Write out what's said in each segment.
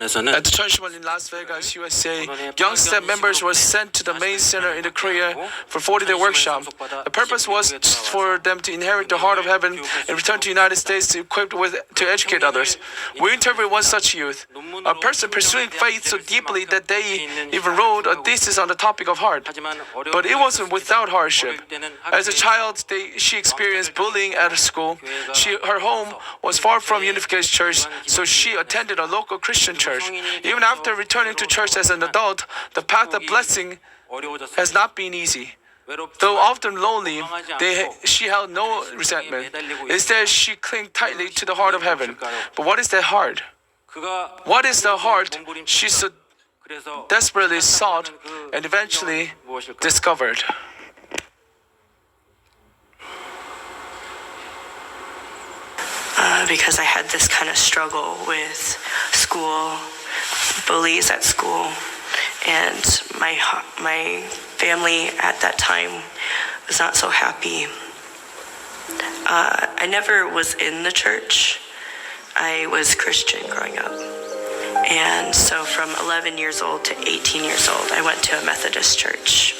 At the church in Las Vegas, USA, young staff members were sent to the main center in Korea for 40-day workshop. The purpose was for them to inherit the heart of heaven and return to the United States equipped to educate others. We interviewed one such youth, a person pursuing faith so deeply that they even wrote a thesis on the topic of heart. But it wasn't without hardship. As a child, she experienced bullying at school. Her home was far from Unification Church, so she attended a local Christian church. Even after returning to church as an adult, the path of blessing has not been easy. Though often lonely, she held no resentment. Instead, she clung tightly to the heart of heaven. But what is that heart? What is the heart she so desperately sought and eventually discovered? Because I had this kind of struggle with school, bullies at school, and my family at that time was not so happy. I never was in the church. I was Christian growing up. And so from 11 years old to 18 years old, I went to a Methodist church.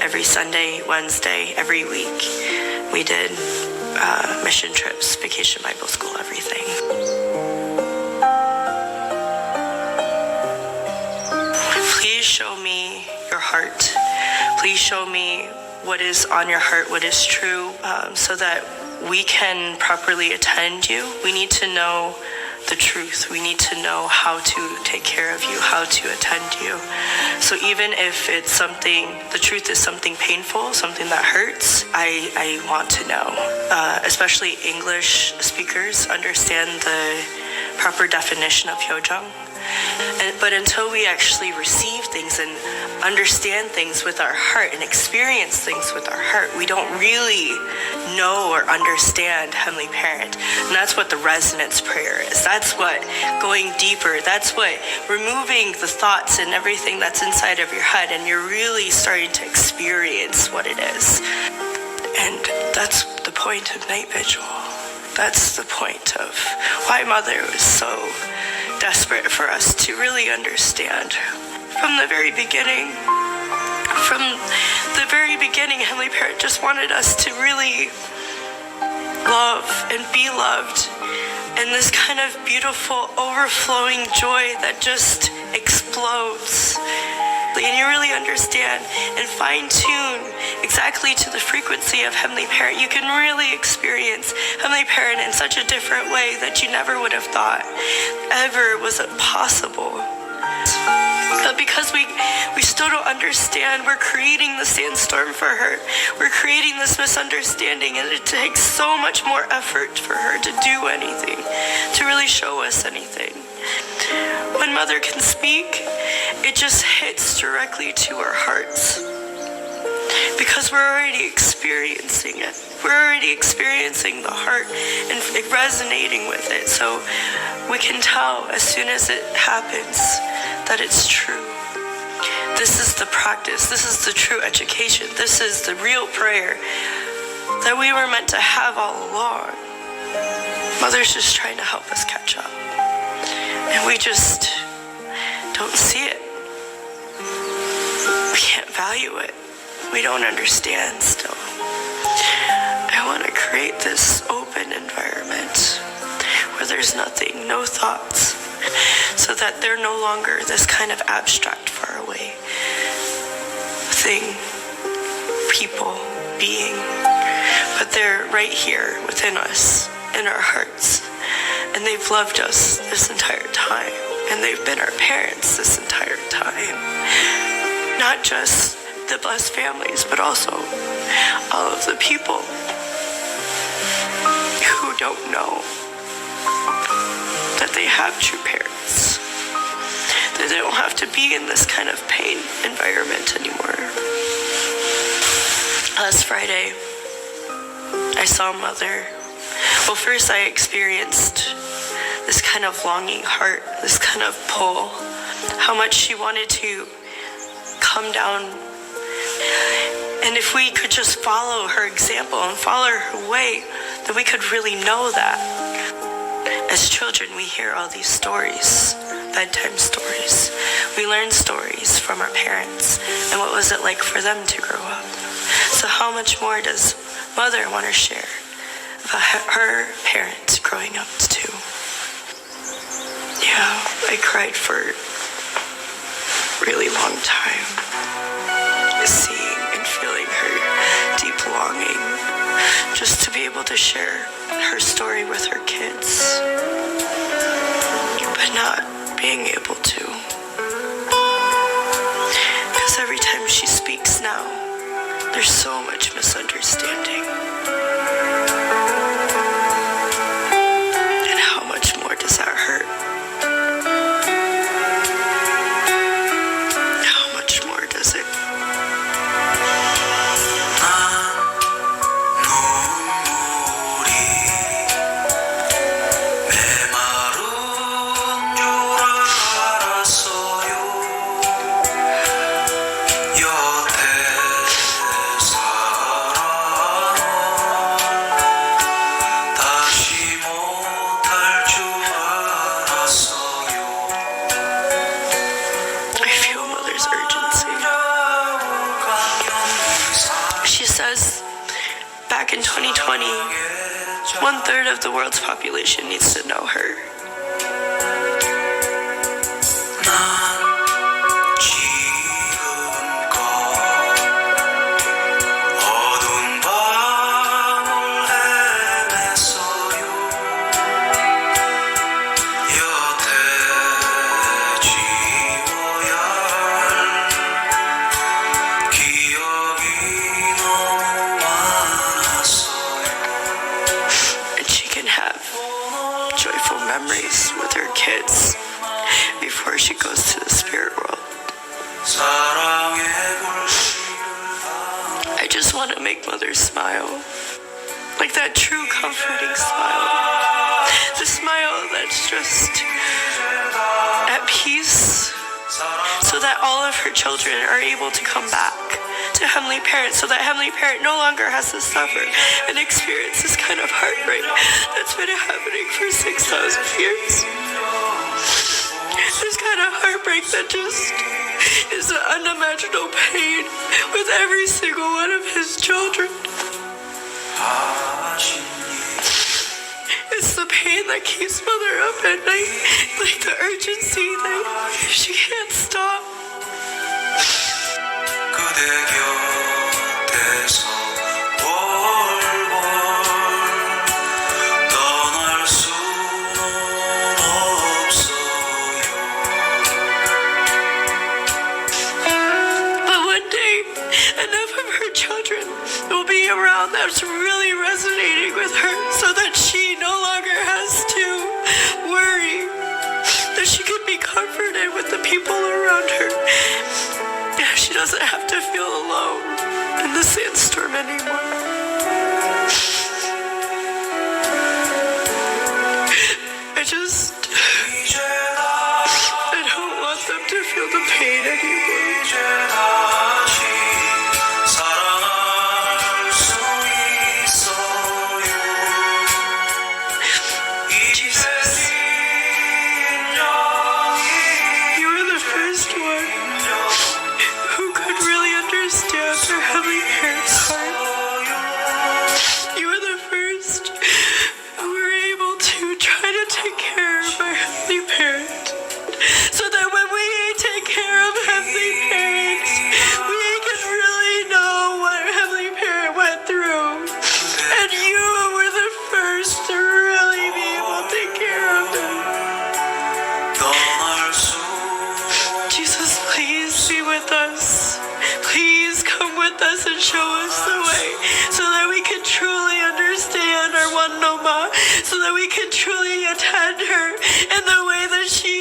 Every Sunday, Wednesday, every week, we did mission trips, vacation Bible school, everything. Please show me your heart. Please show me what is on your heart, what is true, so that we can properly attend you. We need to know the truth. We need to know how to take care of you, how to attend you. So even if it's something, the truth is something painful, something that hurts, I want to know. Especially English speakers understand the proper definition of hyojang. But until we actually receive things and understand things with our heart and experience things with our heart, we don't really know or understand Heavenly Parent. And that's what the resonance prayer is. That's what going deeper, that's what removing the thoughts and everything that's inside of your head, and you're really starting to experience what it is. And that's the point of night vigil. That's the point of why Mother was so desperate for us to really understand. From the very beginning, Heavenly Parent just wanted us to really love and be loved. And this kind of beautiful, overflowing joy that just explodes. And you really understand and fine-tune exactly to the frequency of Heavenly Parent. You can really experience Heavenly Parent in such a different way that you never would have thought ever was it possible. But because we still don't understand, we're creating the sandstorm for her. We're creating this misunderstanding, and it takes so much more effort for her to do anything, to really show us anything. When Mother can speak, it just hits directly to our hearts. Because we're already experiencing it. We're already experiencing the heart and resonating with it. So we can tell as soon as it happens that it's true. This is the practice. This is the true education. This is the real prayer that we were meant to have all along. Mother's just trying to help us catch up. And we just don't see it. We can't value it. We don't understand still. I want to create this open environment where there's nothing, no thoughts, so that they're no longer this kind of abstract, far away thing, people, being, but they're right here within us, in our hearts. And they've loved us this entire time. And they've been our parents this entire time. Not just the blessed families, but also all of the people who don't know that they have true parents. That they don't have to be in this kind of pain environment anymore. Last Friday, I saw Mother. Well, first I experienced this kind of longing heart, this kind of pull, how much she wanted to come down. And if we could just follow her example and follow her way, then we could really know that. As children, we hear all these stories bedtime stories. We learn stories from our parents and what was it like for them to grow up. So how much more does Mother want to share about her parents growing up too? Yeah, I cried for a really long time, seeing and feeling her deep longing just to be able to share her story with her kids, but not being able to. Because every time she speaks now, there's so much misunderstanding. And how much more does that hurt? How much more does it? Back in 2020, 1/3 of the world's population needs to know her. Memories with her kids before she goes to the spirit world. I just want to make Mother smile, like that true comforting smile, the smile that's just at peace, so that all of her children are able to come back to Heavenly Parent, so that Heavenly Parent no longer has to suffer and experience this kind of heartbreak that's been happening for 6,000 years. This kind of heartbreak that just is an unimaginable pain with every single one of his children. It's the pain that keeps Mother up at night, like the urgency that she can't stop. Around that's really resonating with her, so that she no longer has to worry, that she can be comforted with the people around her. She doesn't have to feel alone in the sandstorm anymore. I don't want them to feel the pain anymore. Show us the way, so that we can truly understand our one Noma, so that we can truly attend her in the way that she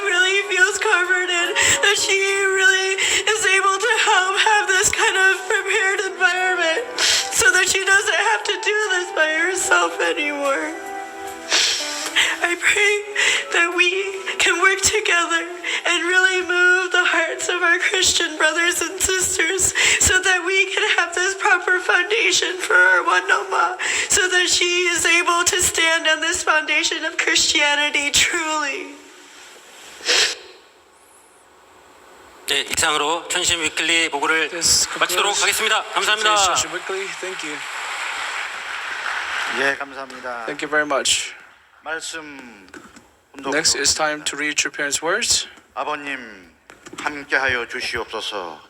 really feels comforted, that she really is able to help have this kind of prepared environment, so that she doesn't have to do this by herself anymore. I pray that we can work together and really move the hearts of our Christian brothers and sisters, so that we can have this proper foundation for our one Noma, so that she is able to stand on this foundation of Christianity truly. 네, 이상으로 천심 위클리 보고를 This 마치도록 concludes 하겠습니다. 감사합니다. Shim Weekly. Thank you. 예, 감사합니다. Thank you very much. 말씀 Next, it's time to read your parents' words. 아버님 함께하여 주시옵소서.